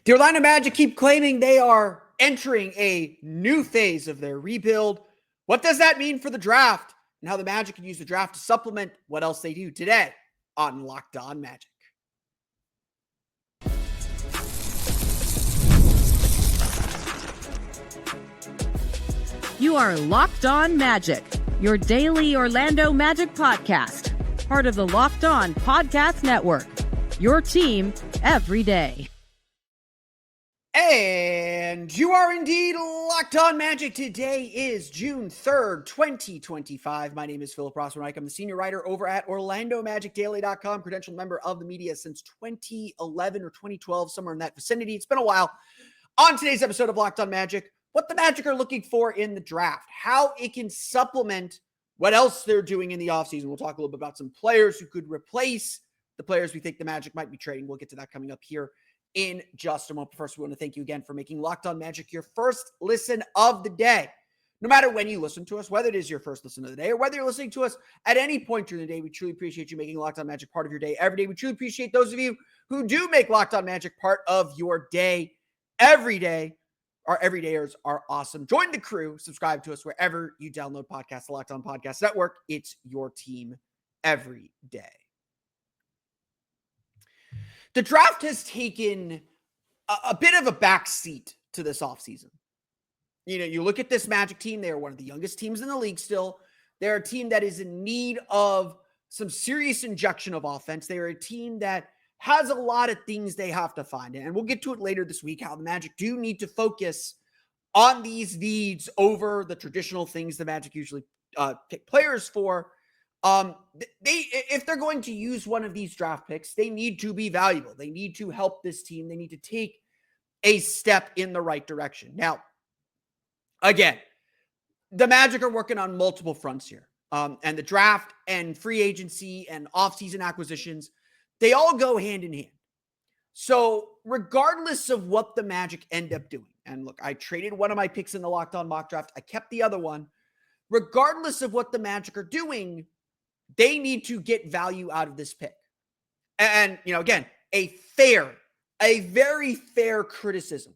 The Orlando Magic keep claiming they are entering a new phase of their rebuild. What does that mean for the draft and how the Magic can use the draft to supplement what else they do today on Locked On Magic? You are Locked On Magic, your daily Orlando Magic podcast, part of the Locked On Podcast Network, your team every day. And you are indeed Locked On Magic. Today is June 3rd, 2025. My name is Philip Rossman-Reich. I'm the senior writer over at OrlandoMagicDaily.com, credentialed member of the media since 2011 or 2012, somewhere in that vicinity. It's been a while. On today's episode of Locked On Magic, what the Magic are looking for in the draft, how it can supplement what else they're doing in the offseason. We'll talk a little bit about some players who could replace the players we think the Magic might be trading. We'll get to that coming up here in just a moment. First, we want to thank you again for making Locked On Magic your first listen of the day. No matter when you listen to us, whether it is your first listen of the day or whether you're listening to us at any point during the day, we truly appreciate you making Locked On Magic part of your day every day. We truly appreciate those of you who do make Locked On Magic part of your day every day. Our everydayers are awesome. Join the crew. Subscribe to us wherever you download podcasts, the Locked On Podcast Network. It's your team every day. The draft has taken a bit of a backseat to this offseason. You know, you look at this Magic team, they are one of the youngest teams in the league still. They're a team that is in need of some serious injection of offense. They are a team that has a lot of things they have to find. And we'll get to it later this week, how the Magic do need to focus on these needs over the traditional things the Magic usually pick players for. If they're going to use one of these draft picks, they need to be valuable. They need to help this team. They need to take a step in the right direction. Now, again, the Magic are working on multiple fronts here. And the draft and free agency and offseason acquisitions, they all go hand in hand. So regardless of what the Magic end up doing, and look, I traded one of my picks in the Locked On mock draft. I kept the other one. Regardless of what the Magic are doing, they need to get value out of this pick. And, you know, again, a very fair criticism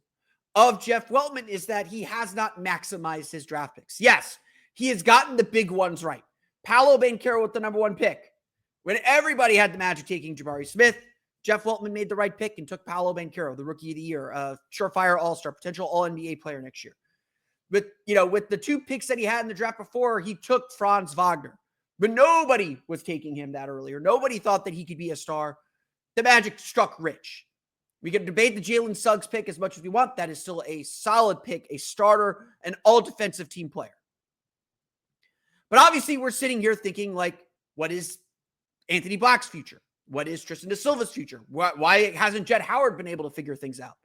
of Jeff Weltman is that he has not maximized his draft picks. Yes, he has gotten the big ones right. Paolo Banchero with the number one pick. When everybody had the Magic taking Jabari Smith, Jeff Weltman made the right pick and took Paolo Banchero, the rookie of the year, surefire all-star, potential all-NBA player next year. With the two picks that he had in the draft before, he took Franz Wagner. But nobody was taking him that earlier. Nobody thought that he could be a star. The Magic struck rich. We can debate the Jalen Suggs pick as much as we want. That is still a solid pick, a starter, an all-defensive team player. But obviously, we're sitting here thinking, like, what is Anthony Black's future? What is Tristan da Silva's future? Why hasn't Jett Howard been able to figure things out?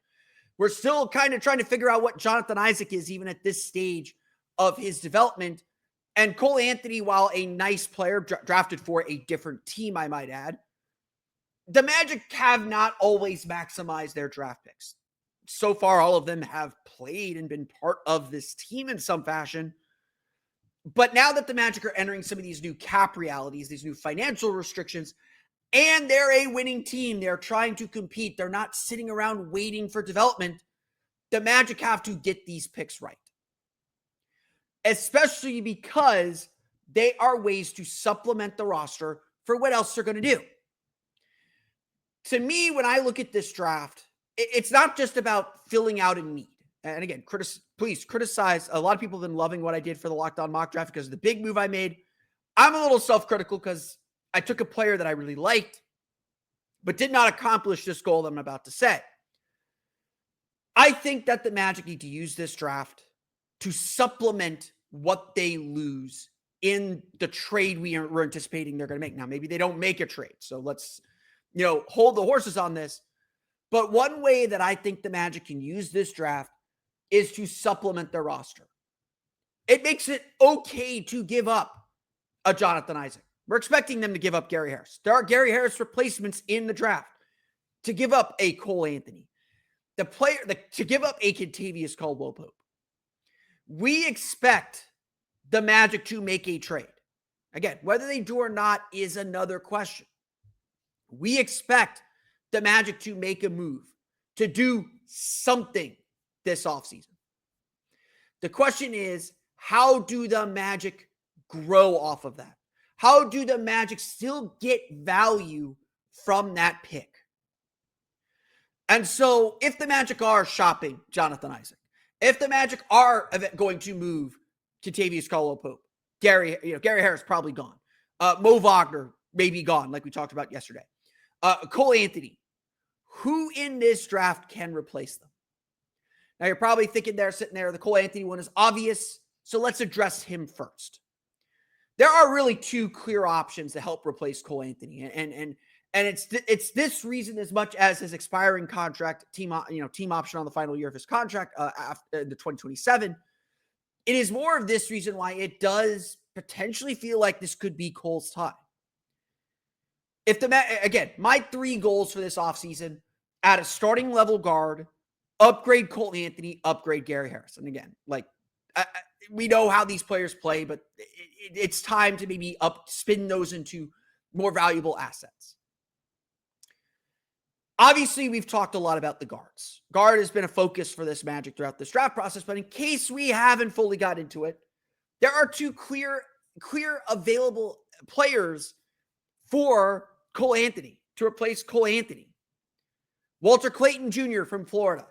We're still kind of trying to figure out what Jonathan Isaac is, even at this stage of his development. And Cole Anthony, while a nice player, drafted for a different team, I might add, the Magic have not always maximized their draft picks. So far, all of them have played and been part of this team in some fashion. But now that the Magic are entering some of these new cap realities, these new financial restrictions, and they're a winning team, they're trying to compete, they're not sitting around waiting for development, the Magic have to get these picks right. Especially because they are ways to supplement the roster for what else they're going to do. To me, when I look at this draft, it's not just about filling out a need. And again, please criticize. A lot of people have been loving what I did for the Locked On mock draft because of the big move I made. I'm a little self-critical because I took a player that I really liked, but did not accomplish this goal that I'm about to say. I think that the Magic need to use this draft to supplement what they lose in the trade we're anticipating they're going to make. Now, maybe they don't make a trade, so let's, hold the horses on this. But one way that I think the Magic can use this draft is to supplement their roster. It makes it okay to give up a Jonathan Isaac. We're expecting them to give up Gary Harris. There are Gary Harris replacements in the draft. To give up a Cole Anthony. To give up a Kentavious Caldwell-Pope. We expect the Magic to make a trade. Again, whether they do or not is another question. We expect the Magic to make a move, to do something this offseason. The question is, how do the Magic grow off of that? How do the Magic still get value from that pick? And so if the Magic are shopping Jonathan Isaac, if the Magic are going to move Kentavious Caldwell-Pope, Gary Harris probably gone. Mo Wagner may be gone, like we talked about yesterday. Cole Anthony, who in this draft can replace them? Now you're probably thinking sitting there, the Cole Anthony one is obvious, so let's address him first. There are really two clear options to help replace Cole Anthony, and it's this reason as much as his expiring contract, team option on the final year of his contract after the 2027. It is more of this reason why it does potentially feel like this could be Cole's time. Again, my 3 goals for this offseason: at a starting level guard, upgrade Cole Anthony, upgrade Gary Harris. And again, we know how these players play, but it's time to maybe spin those into more valuable assets. Obviously, we've talked a lot about the guards. Guard has been a focus for this Magic throughout this draft process, but in case we haven't fully got into it, there are 2 clear available players for Cole Anthony to replace Cole Anthony. Walter Clayton Jr. from Florida,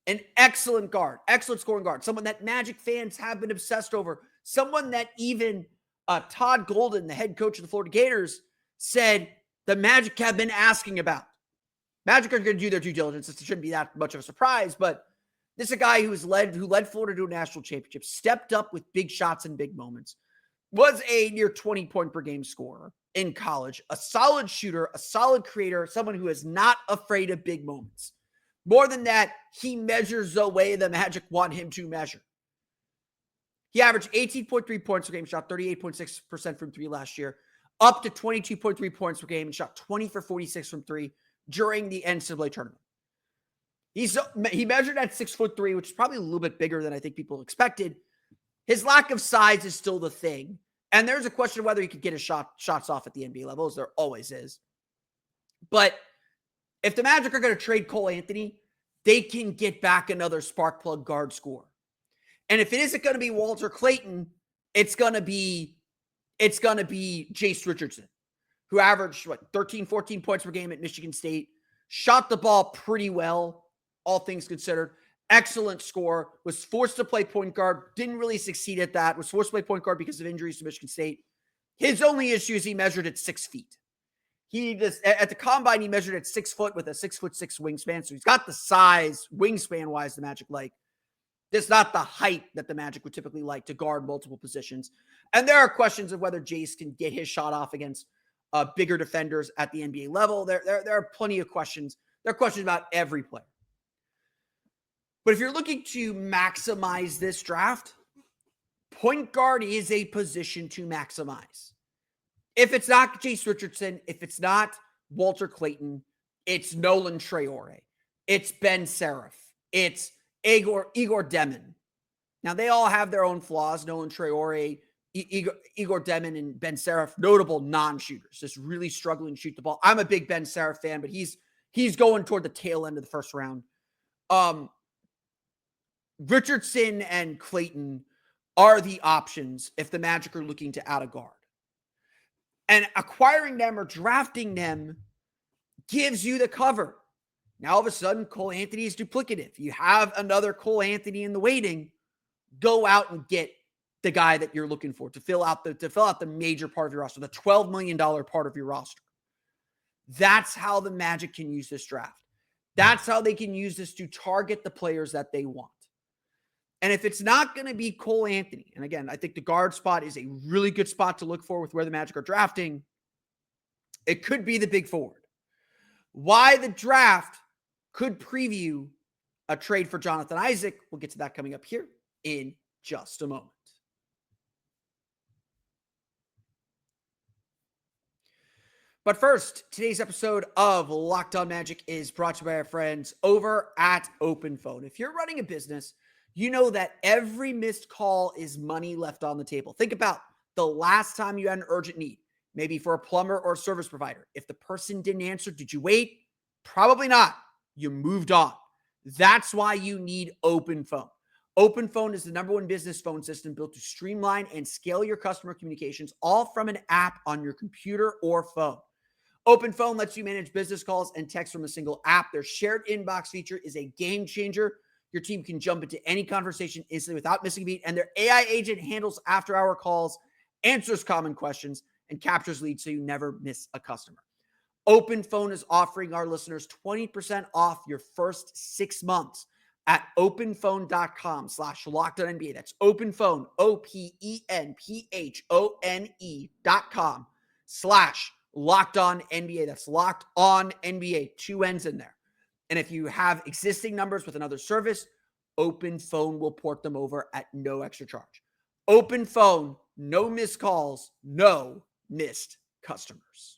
an excellent guard, excellent scoring guard, someone that Magic fans have been obsessed over, someone that even Todd Golden, the head coach of the Florida Gators, said the Magic have been asking about. Magic are going to do their due diligence. It shouldn't be that much of a surprise, but this is a guy who led Florida to a national championship, stepped up with big shots and big moments, was a near 20-point per game scorer in college, a solid shooter, a solid creator, someone who is not afraid of big moments. More than that, he measures the way the Magic want him to measure. He averaged 18.3 points per game, shot 38.6% from 3 last year, up to 22.3 points per game, and shot 20 for 46 from 3 during the NCAA tournament. He measured at 6'3", which is probably a little bit bigger than I think people expected. His lack of size is still the thing. And there's a question of whether he could get his shots off at the NBA level, as there always is. But if the Magic are going to trade Cole Anthony, they can get back another spark plug guard scorer. And if it isn't going to be Walter Clayton, it's going to be Jace Richardson, who averaged 13, 14 points per game at Michigan State, shot the ball pretty well, all things considered. Excellent score, was forced to play point guard, didn't really succeed at that, was forced to play point guard because of injuries to Michigan State. His only issue is he measured at 6 feet. At the combine, he measured at 6 foot with a 6'6" wingspan. So he's got the size, wingspan-wise, the Magic like. It's not the height that the Magic would typically like to guard multiple positions. And there are questions of whether Jace can get his shot off against bigger defenders at the NBA level. There are plenty of questions. There are questions about every player. But if you're looking to maximize this draft, point guard is a position to maximize. If it's not Jace Richardson, if it's not Walter Clayton, it's Nolan Traore, it's Ben Seraph, it's Igor Demin. Now, they all have their own flaws. Nolan Traore, Igor Demin, and Ben Seraph, notable non-shooters, just really struggling to shoot the ball. I'm a big Ben Seraph fan, but he's going toward the tail end of the first round. Richardson and Clayton are the options if the Magic are looking to add a guard. And acquiring them or drafting them gives you the cover. Now, all of a sudden, Cole Anthony is duplicative. You have another Cole Anthony in the waiting. Go out and get the guy that you're looking for to fill out the major part of your roster, the $12 million part of your roster. That's how the Magic can use this draft. That's how they can use this to target the players that they want. And if it's not going to be Cole Anthony, and again, I think the guard spot is a really good spot to look for with where the Magic are drafting, it could be the big forward. Why the draft could preview a trade for Jonathan Isaac. We'll get to that coming up here in just a moment. But first, today's episode of Locked On Magic is brought to you by our friends over at OpenPhone. If you're running a business, you know that every missed call is money left on the table. Think about the last time you had an urgent need, maybe for a plumber or a service provider. If the person didn't answer, did you wait? Probably not. You moved on. That's why you need OpenPhone. OpenPhone is the #1 business phone system built to streamline and scale your customer communications, all from an app on your computer or phone. OpenPhone lets you manage business calls and text from a single app. Their shared inbox feature is a game changer. Your team can jump into any conversation instantly without missing a beat, and their AI agent handles after-hour calls, answers common questions, and captures leads so you never miss a customer. OpenPhone is offering our listeners 20% off your first 6 months at openphone.com/LockedOnNBA. That's OpenPhone, OpenPhone.com/LockedOnNBA. That's Locked On NBA, 2 N's in there. And if you have existing numbers with another service, OpenPhone will port them over at no extra charge. OpenPhone, no missed calls, no missed customers.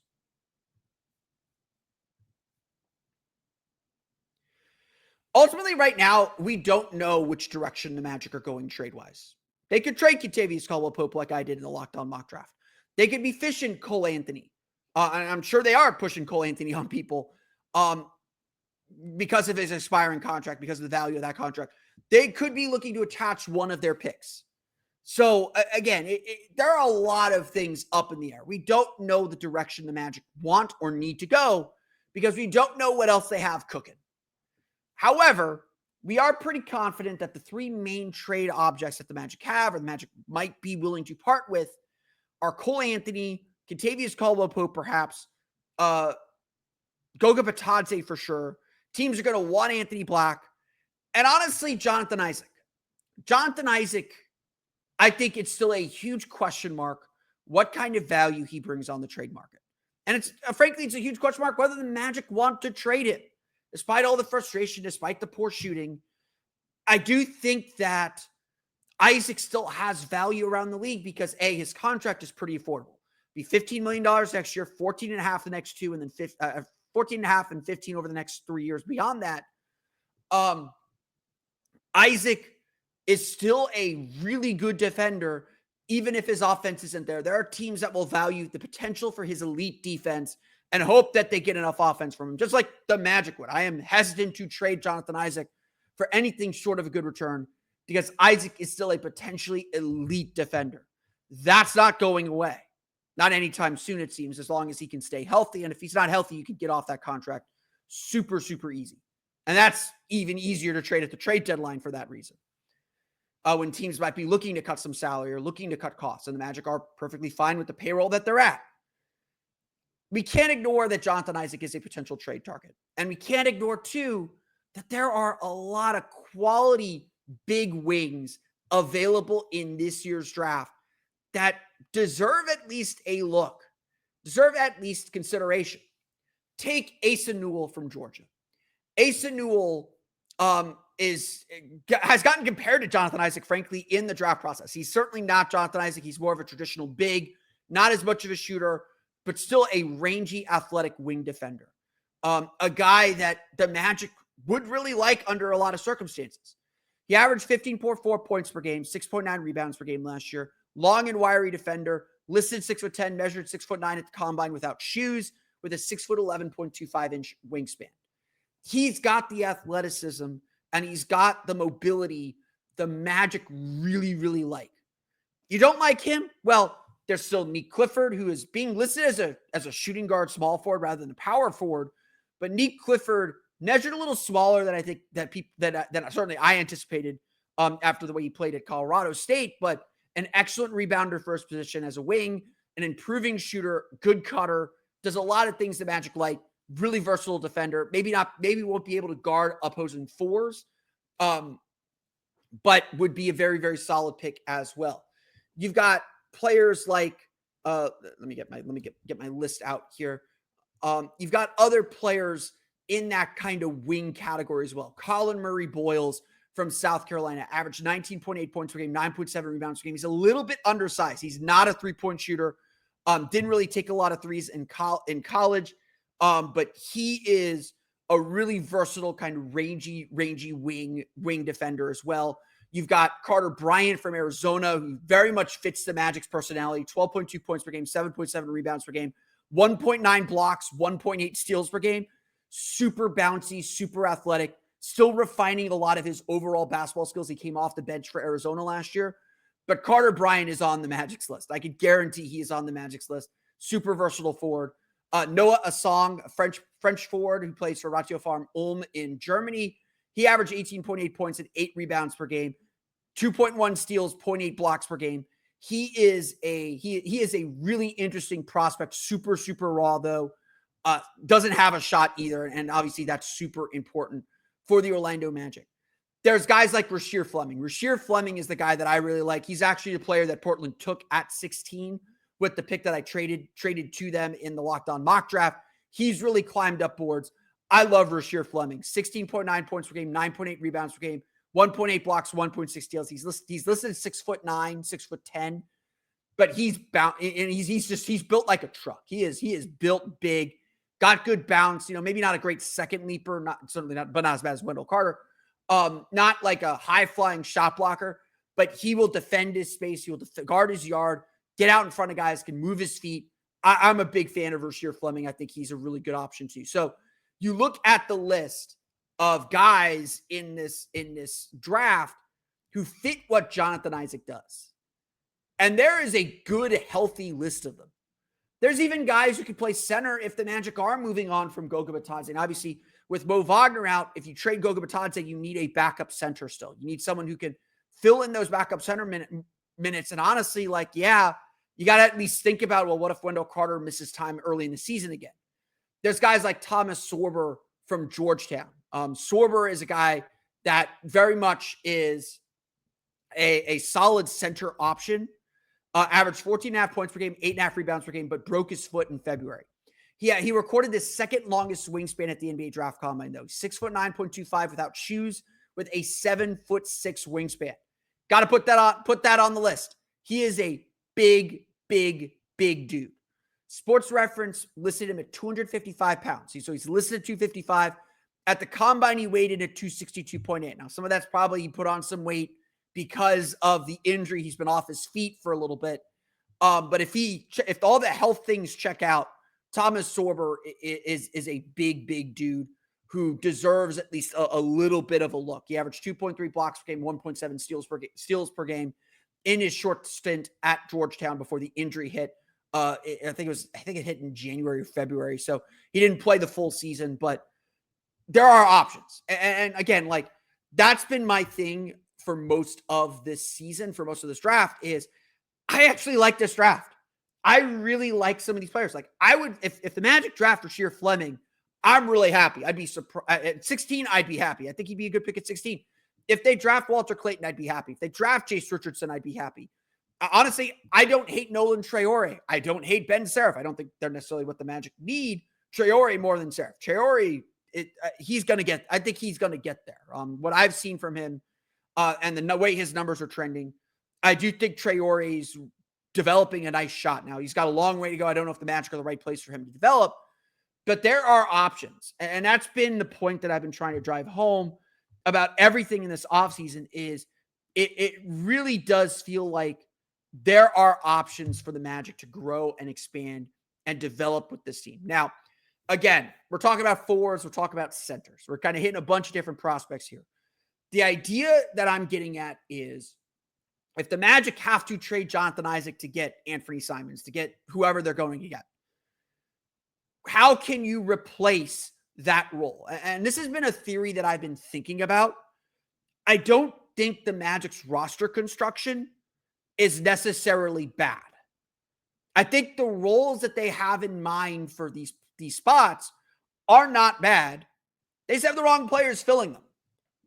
Ultimately, right now, we don't know which direction the Magic are going trade-wise. They could trade Kentavious Caldwell-Pope like I did in the Locked On mock draft. They could be fishing Cole Anthony. And I'm sure they are pushing Cole Anthony on people because of his expiring contract, because of the value of that contract. They could be looking to attach one of their picks. So, again, there are a lot of things up in the air. We don't know the direction the Magic want or need to go because we don't know what else they have cooking. However, we are pretty confident that the 3 main trade objects that the Magic have or the Magic might be willing to part with are Cole Anthony, Kentavious Caldwell-Pope perhaps, Goga Bitadze for sure. Teams are going to want Anthony Black. And honestly, Jonathan Isaac. Jonathan Isaac, I think it's still a huge question mark what kind of value he brings on the trade market. And it's frankly, it's a huge question mark whether the Magic want to trade him. Despite all the frustration, despite the poor shooting, I do think that Isaac still has value around the league because A, his contract is pretty affordable. Be $15 million next year, 14.5 the next 2, and then 14.5 and 15 over the next 3 years. Beyond that, Isaac is still a really good defender, even if his offense isn't there. There are teams that will value the potential for his elite defense and hope that they get enough offense from him, just like the Magic would. I am hesitant to trade Jonathan Isaac for anything short of a good return because Isaac is still a potentially elite defender. That's not going away. Not anytime soon, it seems, as long as he can stay healthy. And if he's not healthy, you can get off that contract super, super easy. And that's even easier to trade at the trade deadline for that reason. When teams might be looking to cut some salary or looking to cut costs, and the Magic are perfectly fine with the payroll that they're at. We can't ignore that Jonathan Isaac is a potential trade target. And we can't ignore, too, that there are a lot of quality big wings available in this year's draft that deserve at least a look, deserve at least consideration. Take Asa Newell from Georgia. Asa Newell has gotten compared to Jonathan Isaac, frankly, in the draft process. He's certainly not Jonathan Isaac. He's more of a traditional big, not as much of a shooter, but still a rangy, athletic wing defender. A guy that the Magic would really like under a lot of circumstances. He averaged 15.4 points per game, 6.9 rebounds per game last year. Long and wiry defender, listed 6'10", measured 6'9" at the combine without shoes, with a 6'11.25" wingspan. He's got the athleticism and he's got the mobility the Magic really, really like. You don't like him? Well, there's still Nick Clifford, who is being listed as a shooting guard small forward rather than a power forward. But Nick Clifford measured a little smaller than I think that certainly I anticipated after the way he played at Colorado State. But an excellent rebounder for his position as a wing, an improving shooter, good cutter, does a lot of things the Magic like. Really versatile defender. Maybe won't be able to guard opposing fours, but would be a very, very solid pick as well. You've got players like let me get my list out here. You've got other players in that kind of wing category as well. Colin Murray Boyles from South Carolina averaged 19.8 points per game, 9.7 rebounds per game. He's a little bit undersized. He's not a three-point shooter. Didn't really take a lot of threes in college. But he is a really versatile kind of rangy wing defender as well. You've got Carter Bryant from Arizona, who very much fits the Magic's personality. 12.2 points per game, 7.7 rebounds per game, 1.9 blocks, 1.8 steals per game. Super bouncy, super athletic, still refining a lot of his overall basketball skills. He came off the bench for Arizona last year. But Carter Bryant is on the Magic's list. I could guarantee he is on the Magic's list. Super versatile forward. Noah Asong, a French forward who plays for Ratio Farm Ulm in Germany. He averaged 18.8 points and 8 rebounds per game, 2.1 steals, 0.8 blocks per game. He is a really interesting prospect. Super, super raw though. Doesn't have a shot either. And obviously that's super important for the Orlando Magic. There's guys like Rasheer Fleming. Rasheer Fleming is the guy that I really like. He's actually a player that Portland took at 16 with the pick that I traded to them in the Locked On mock draft. He's really climbed up boards. I love Rasheer Fleming. 16.9 points per game, 9.8 rebounds per game, 1.8 blocks, 1.6 steals. He's listed at 6'9", 6'10", but he's built like a truck. He is built big, got good bounce. Maybe not a great second leaper, but not as bad as Wendell Carter. Not like a high-flying shot blocker, but he will defend his space. He will guard his yard, get out in front of guys, can move his feet. I'm a big fan of Rasheer Fleming. I think he's a really good option too. So you look at the list of guys in this draft who fit what Jonathan Isaac does. And there is a good, healthy list of them. There's even guys who could play center if the Magic are moving on from Goga Bitadze. And obviously, with Mo Wagner out, if you trade Goga Bitadze, you need a backup center still. You need someone who can fill in those backup center minutes. And honestly, you got to at least think about, well, what if Wendell Carter misses time early in the season again? There's guys like Thomas Sorber from Georgetown. Sorber is a guy that very much is a solid center option. Averaged 14.5 points per game, 8.5 rebounds per game, but broke his foot in February. He recorded the second longest wingspan at the NBA draft combine, though. 6'9.25" without shoes, with a 7'6" wingspan. Got to put that on the list. He is a big, big, big dude. Sports Reference listed him at 255 pounds. So he's listed at 255. At the combine, he weighed in at 262.8. Now, some of that's probably he put on some weight because of the injury. He's been off his feet for a little bit. But if all the health things check out, Thomas Sorber is a big, big dude who deserves at least a little bit of a look. He averaged 2.3 blocks per game, 1.7 steals per game in his short stint at Georgetown before the injury hit. I think it hit in January or February. So he didn't play the full season, but there are options. And again, that's been my thing for most of this season, for most of this draft, is I actually like this draft. I really like some of these players. I would, if the Magic draft Rasheer Fleming, I'm really happy. I'd be surprised. At 16, I'd be happy. I think he'd be a good pick at 16. If they draft Walter Clayton, I'd be happy. If they draft Jace Richardson, I'd be happy. Honestly, I don't hate Nolan Traore. I don't hate Ben Seraph. I don't think they're necessarily what the Magic need. Traore more than Seraph. Traore, he's going to get, I think he's going to get there. What I've seen from him and the way his numbers are trending, I do think Traore's developing a nice shot. Now, he's got a long way to go. I don't know if the Magic are the right place for him to develop, but there are options. And that's been the point that I've been trying to drive home about everything in this offseason is it really does feel like there are options for the Magic to grow and expand and develop with this team. Now, again, we're talking about forwards. We're talking about centers. We're kind of hitting a bunch of different prospects here. The idea that I'm getting at is if the Magic have to trade Jonathan Isaac to get Anthony Simons, to get whoever they're going to get, how can you replace that role? And this has been a theory that I've been thinking about. I don't think the Magic's roster construction is necessarily bad. I think the roles that they have in mind for these spots are not bad. They just have the wrong players filling them.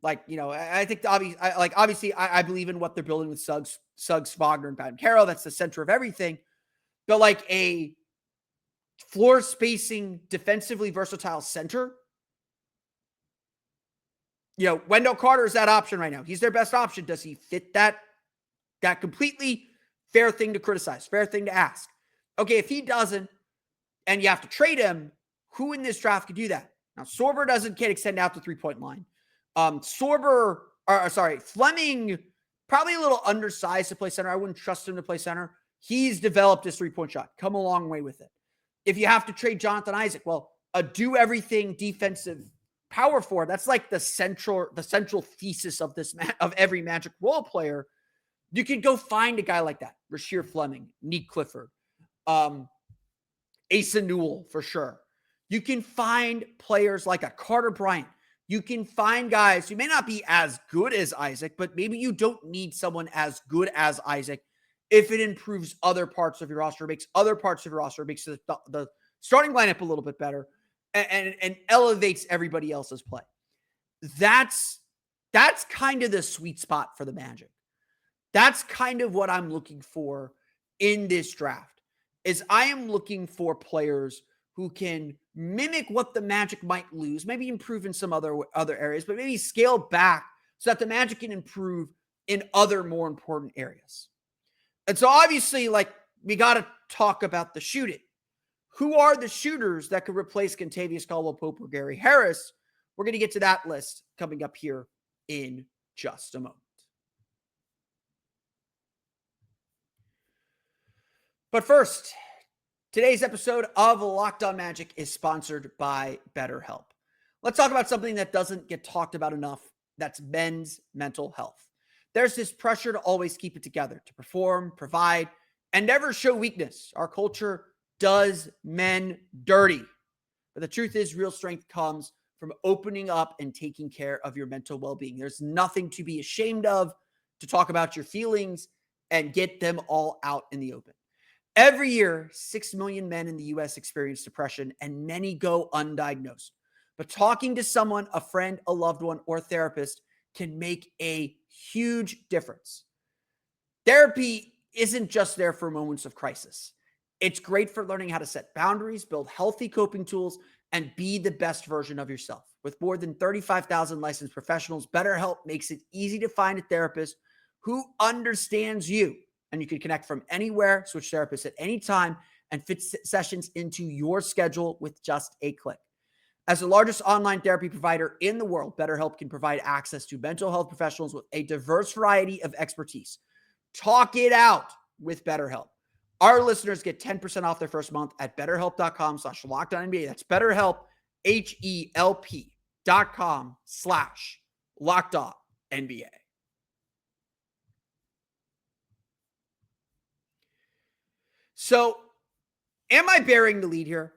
I think obviously I believe in what they're building with Suggs, Wagner, and Banchero. That's the center of everything. But a floor spacing, defensively versatile center, Wendell Carter is that option right now. He's their best option. Does he fit that completely? Fair thing to criticize, fair thing to ask. Okay, if he doesn't, and you have to trade him, who in this draft could do that? Now, Sorber can't extend out the 3-point line. Fleming, probably a little undersized to play center. I wouldn't trust him to play center. He's developed his 3-point shot, come a long way with it. If you have to trade Jonathan Isaac, well, a do everything defensive power forward. That's like the central thesis of of every Magic role player. You can go find a guy like that. Rasheer Fleming, Nick Clifford, Asa Newell for sure. You can find players like a Carter Bryant. You can find guys who may not be as good as Isaac, but maybe you don't need someone as good as Isaac if it improves other parts of your roster, makes the starting lineup a little bit better and elevates everybody else's play. That's kind of the sweet spot for the Magic. That's kind of what I'm looking for in this draft. Is I am looking for players who can mimic what the Magic might lose, maybe improve in some other areas, but maybe scale back so that the Magic can improve in other more important areas. And so obviously, like, we got to talk about the shooting. Who are the shooters that could replace Kentavious Caldwell-Pope or Gary Harris? We're going to get to that list coming up here in just a moment. But first, today's episode of Locked On Magic is sponsored by BetterHelp. Let's talk about something that doesn't get talked about enough. That's men's mental health. There's this pressure to always keep it together, to perform, provide, and never show weakness. Our culture does men dirty. But the truth is, real strength comes from opening up and taking care of your mental well-being. There's nothing to be ashamed of, to talk about your feelings and get them all out in the open. Every year, 6 million men in the U.S. experience depression, and many go undiagnosed. But talking to someone, a friend, a loved one, or a therapist can make a huge difference. Therapy isn't just there for moments of crisis. It's great for learning how to set boundaries, build healthy coping tools, and be the best version of yourself. With more than 35,000 licensed professionals, BetterHelp makes it easy to find a therapist who understands you. And you can connect from anywhere, switch therapists at any time, and fit sessions into your schedule with just a click. As the largest online therapy provider in the world, BetterHelp can provide access to mental health professionals with a diverse variety of expertise. Talk it out with BetterHelp. Our listeners get 10% off their first month at BetterHelp.com/LockedOnNBA. That's BetterHelp, HELP.com/LockedOnNBA. So, am I bearing the lead here?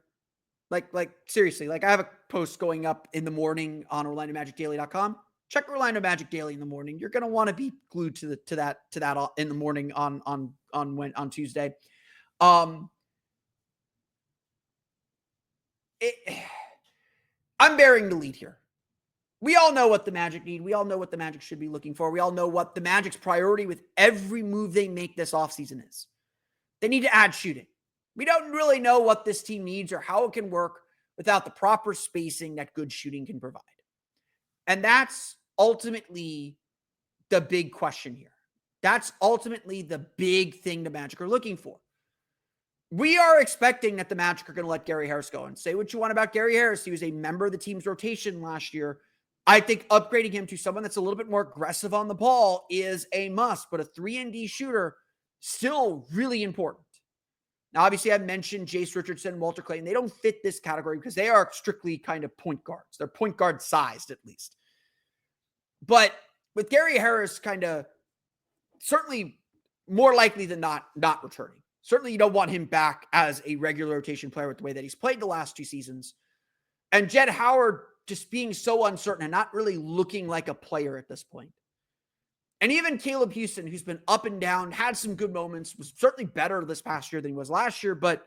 Like seriously, like, I have a post going up in the morning on OrlandoMagicDaily.com. Check Orlando Magic Daily in the morning. You're going to want to be glued to that in the morning on Tuesday. I'm bearing the lead here. We all know what the Magic need. We all know what the Magic should be looking for. We all know what the Magic's priority with every move they make this offseason is. They need to add shooting. We don't really know what this team needs or how it can work without the proper spacing that good shooting can provide. And that's ultimately the big question here. That's ultimately the big thing the Magic are looking for. We are expecting that the Magic are going to let Gary Harris go. And say what you want about Gary Harris. He was a member of the team's rotation last year. I think upgrading him to someone that's a little bit more aggressive on the ball is a must. But a 3-and-D shooter, still really important. Now, obviously, I mentioned Jace Richardson, Walter Clayton. They don't fit this category because they are strictly kind of point guards. They're point guard sized, at least. But with Gary Harris kind of certainly more likely than not returning. Certainly you don't want him back as a regular rotation player with the way that he's played the last 2 seasons. And Jett Howard just being so uncertain and not really looking like a player at this point. And even Caleb Houston, who's been up and down, had some good moments, was certainly better this past year than he was last year, but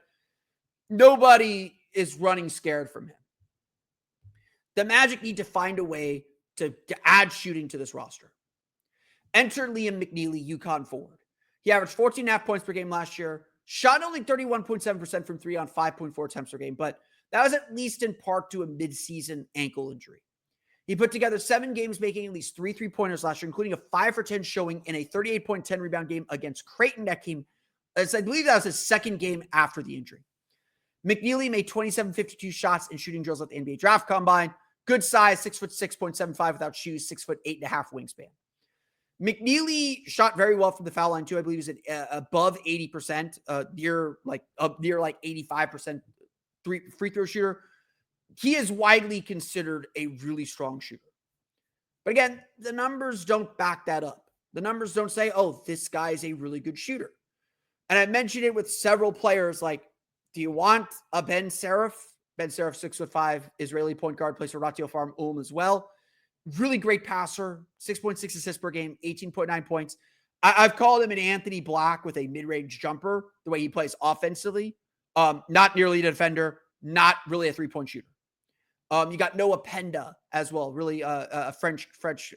nobody is running scared from him. The Magic need to find a way to add shooting to this roster. Enter Liam McNeely, UConn forward. He averaged 14.5 points per game last year, shot only 31.7% from 3 on 5.4 attempts per game, but that was at least in part to a midseason ankle injury. He put together 7 games making at least 3 3-pointers last year, including a 5 for 10 showing in a 38.10 rebound game against Creighton. That came, I believe that was his second game after the injury. McNeely made 27.52 shots in shooting drills at the NBA Draft Combine. Good size, 6'6.75" without shoes, 6'8.5" wingspan. McNeely shot very well from the foul line too. I believe he's at above 80%, near 85% free throw shooter. he is widely considered a really strong shooter. But again, the numbers don't back that up. The numbers don't say, oh, this guy is a really good shooter. And I mentioned it with several players like, do you want a Banchero? Banchero, 6'5", Israeli point guard, plays for Ratio Farm Ulm as well. Really great passer, 6.6 assists per game, 18.9 points. I've called him an Anthony Black with a mid-range jumper, the way he plays offensively. Not nearly a defender, not really a three-point shooter. You got Noah Penda as well, really a French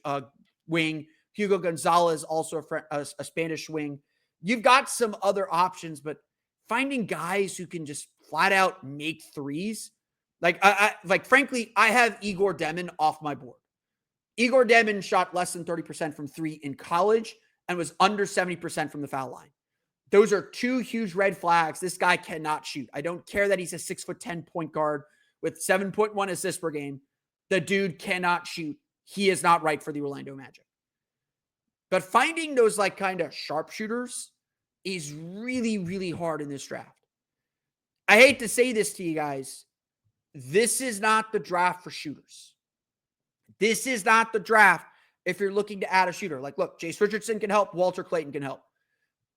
wing. Hugo Gonzalez, also a Spanish wing. You've got some other options, but finding guys who can just flat out make threes, frankly, I have Igor Demin off my board. Igor Demin shot less than 30% from three in college and was under 70% from the foul line. Those are two huge red flags. This guy cannot shoot. I don't care that he's a 6'10" point guard with 7.1 assists per game. The dude cannot shoot. He is not right for the Orlando Magic. But finding those kind of sharpshooters is really, really hard in this draft. I hate to say this to you guys. This is not the draft for shooters. This is not the draft if you're looking to add a shooter. Look, Jace Richardson can help. Walter Clayton can help.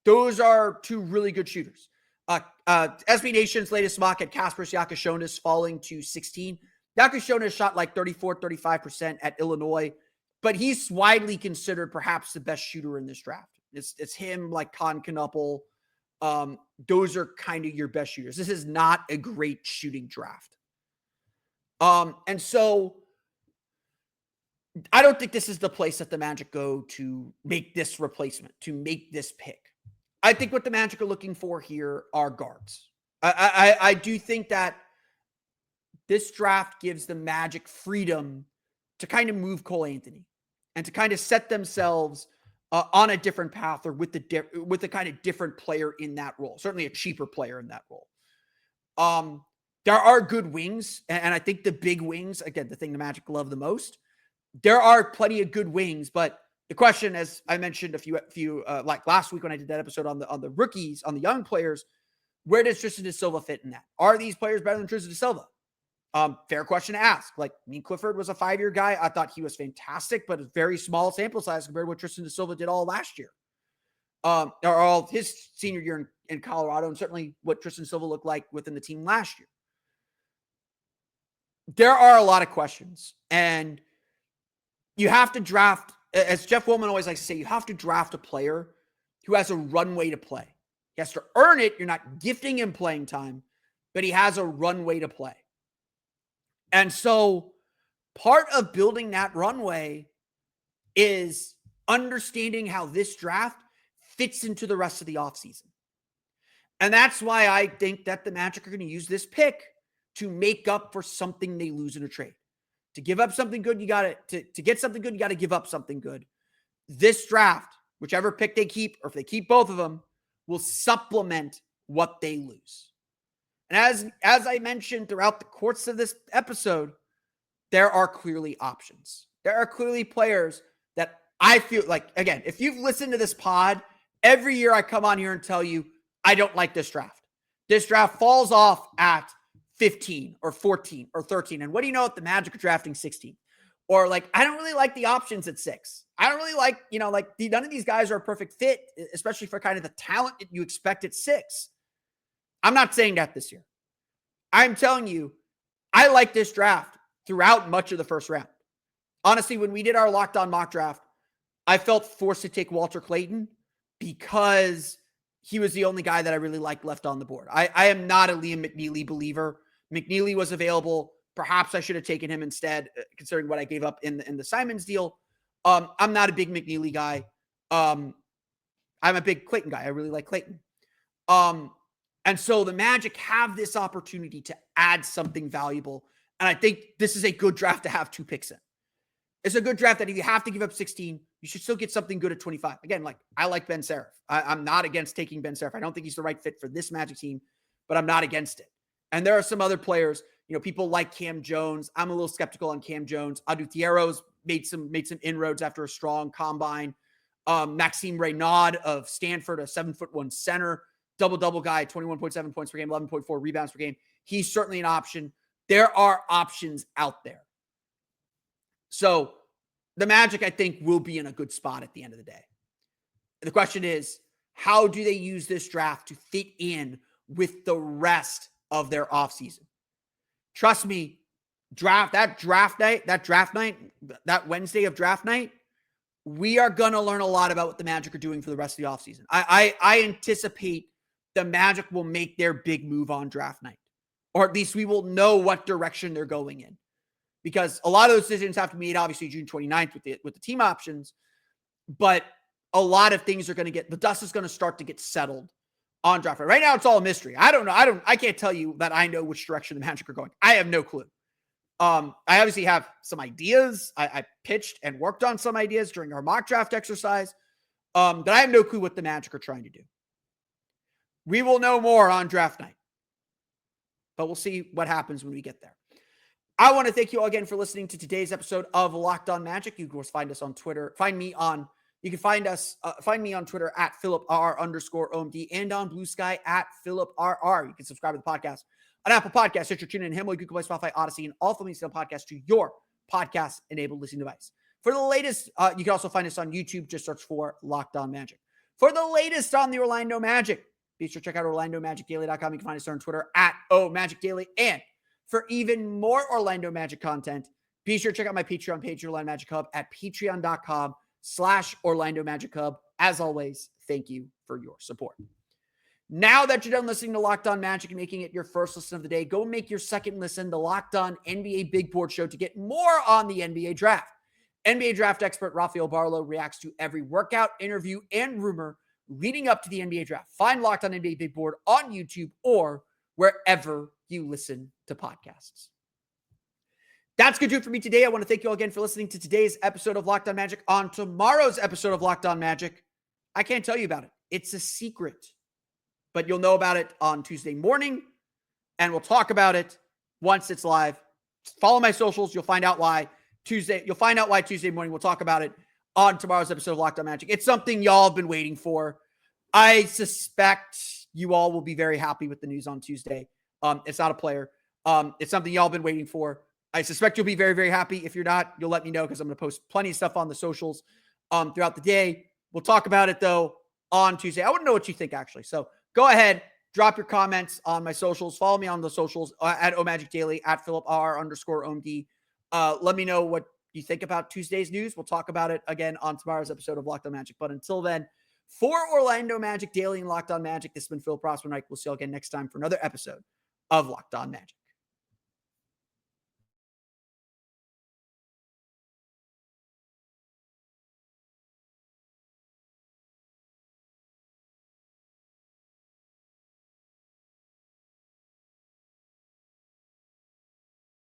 Those are two really good shooters. SB Nation's latest mock had Kasparas Yakashonis falling to 16. Yakashonis shot 34-35% at Illinois, but he's widely considered perhaps the best shooter in this draft. It's him, Con Knuppel. Those are kind of your best shooters. This is not a great shooting draft. And so I don't think this is the place that the Magic go to make this replacement, to make this pick. I think what the Magic are looking for here are guards. I do think that this draft gives the Magic freedom to kind of move Cole Anthony and to kind of set themselves on a different path, or with the kind of different player in that role. Certainly a cheaper player in that role. There are good wings, and I think the big wings, again, the thing the Magic love the most, there are plenty of good wings, but the question, as I mentioned a few like last week when I did that episode on the rookies, on the young players, where does Tristan da Silva fit in that? Are these players better than Tristan da Silva? Fair question to ask. Clifford was a 5-year guy. I thought he was fantastic, but a very small sample size compared to what Tristan da Silva did all last year. Or all his senior year in Colorado, and certainly what Tristan Silva looked like within the team last year. There are a lot of questions, and you have to draft, as Jeff Woolman always likes to say, you have to draft a player who has a runway to play. He has to earn it. You're not gifting him playing time, but he has a runway to play. And so part of building that runway is understanding how this draft fits into the rest of the offseason. And that's why I think that the Magic are going to use this pick to make up for something they lose in a trade. To give up something good, you got to get something good, you got to give up something good. This draft, whichever pick they keep, or if they keep both of them, will supplement what they lose. And as I mentioned throughout the course of this episode, there are clearly options. There are clearly players that I feel like, again, if you've listened to this pod, every year I come on here and tell you, I don't like this draft. This draft falls off at 15 or 14 or 13. And what do you know if the Magic are drafting 16? Or I don't really like the options at 6. I don't really like, none of these guys are a perfect fit, especially for kind of the talent that you expect at 6. I'm not saying that this year. I'm telling you, I like this draft throughout much of the first round. Honestly, when we did our Locked On mock draft, I felt forced to take Walter Clayton because he was the only guy that I really liked left on the board. I am not a Liam McNeely believer. McNeely was available. Perhaps I should have taken him instead, considering what I gave up in the Simons deal. I'm not a big McNeely guy. I'm a big Clayton guy. I really like Clayton. And so the Magic have this opportunity to add something valuable. And I think this is a good draft to have 2 picks in. It's a good draft that if you have to give up 16, you should still get something good at 25. Again, I like Banchero. I'm not against taking Banchero. I don't think he's the right fit for this Magic team, but I'm not against it. And there are some other players, people like Cam Jones. I'm a little skeptical on Cam Jones. Adutiero's made some inroads after a strong combine. Maxime Reynaud of Stanford, a 7'1" center, double-double guy, 21.7 points per game, 11.4 rebounds per game. He's certainly an option. There are options out there. So the Magic, I think, will be in a good spot at the end of the day. The question is, how do they use this draft to fit in with the rest of their offseason? Trust me, that Wednesday of draft night, we are going to learn a lot about what the Magic are doing for the rest of the offseason. I anticipate the Magic will make their big move on draft night, or at least we will know what direction they're going in, because a lot of those decisions have to be made, obviously, June 29th with the team options, but a lot of things are going to the dust is going to start to get settled on draft night. Right now, it's all a mystery. I don't know. I can't tell you that I know which direction the Magic are going. I have no clue. I obviously have some ideas. I pitched and worked on some ideas during our mock draft exercise, but I have no clue what the Magic are trying to do. We will know more on draft night, but we'll see what happens when we get there. I want to thank you all again for listening to today's episode of Locked On Magic. You can, of course, find us on Twitter. You can find me on Twitter at @PhilipR_OMD and on Blue Sky at PhilipRR. You can subscribe to the podcast on Apple Podcasts, Stitcher, TuneIn, Himalaya, Google Play, Spotify, Odyssey, and all Filming Style podcasts to your podcast-enabled listening device. For the latest, you can also find us on YouTube. Just search for Locked On Magic. For the latest on the Orlando Magic, be sure to check out OrlandoMagicDaily.com. You can find us on Twitter at OMagicDaily. And for even more Orlando Magic content, be sure to check out my Patreon page, Orlando Magic Hub, at patreon.com/Orlando Magic Hub. As always, thank you for your support. Now that you're done listening to Locked On Magic and making it your first listen of the day, go make your second listen, the Locked On NBA Big Board Show, to get more on the NBA draft. NBA draft expert Rafael Barlow reacts to every workout, interview, and rumor leading up to the NBA draft. Find Locked On NBA Big Board on YouTube or wherever you listen to podcasts. That's going to do it for me today. I want to thank you all again for listening to today's episode of Locked On Magic. On tomorrow's episode of Locked On Magic, I can't tell you about it. It's a secret, but you'll know about it on Tuesday morning, and we'll talk about it once it's live. Follow my socials. You'll find out why Tuesday morning. We'll talk about it on tomorrow's episode of Locked On Magic. It's something y'all have been waiting for. I suspect you all will be very happy with the news on Tuesday. It's not a player. It's something y'all have been waiting for. I suspect you'll be very, very happy. If you're not, you'll let me know, because I'm going to post plenty of stuff on the socials throughout the day. We'll talk about it, though, on Tuesday. I want to know what you think, actually. So go ahead, drop your comments on my socials. Follow me on the socials at OMagicDaily, at PhilipR_OMD. Let me know what you think about Tuesday's news. We'll talk about it again on tomorrow's episode of Locked On Magic. But until then, for Orlando Magic Daily and Locked On Magic, this has been Phil Prosper. We'll see you all again next time for another episode of Locked On Magic.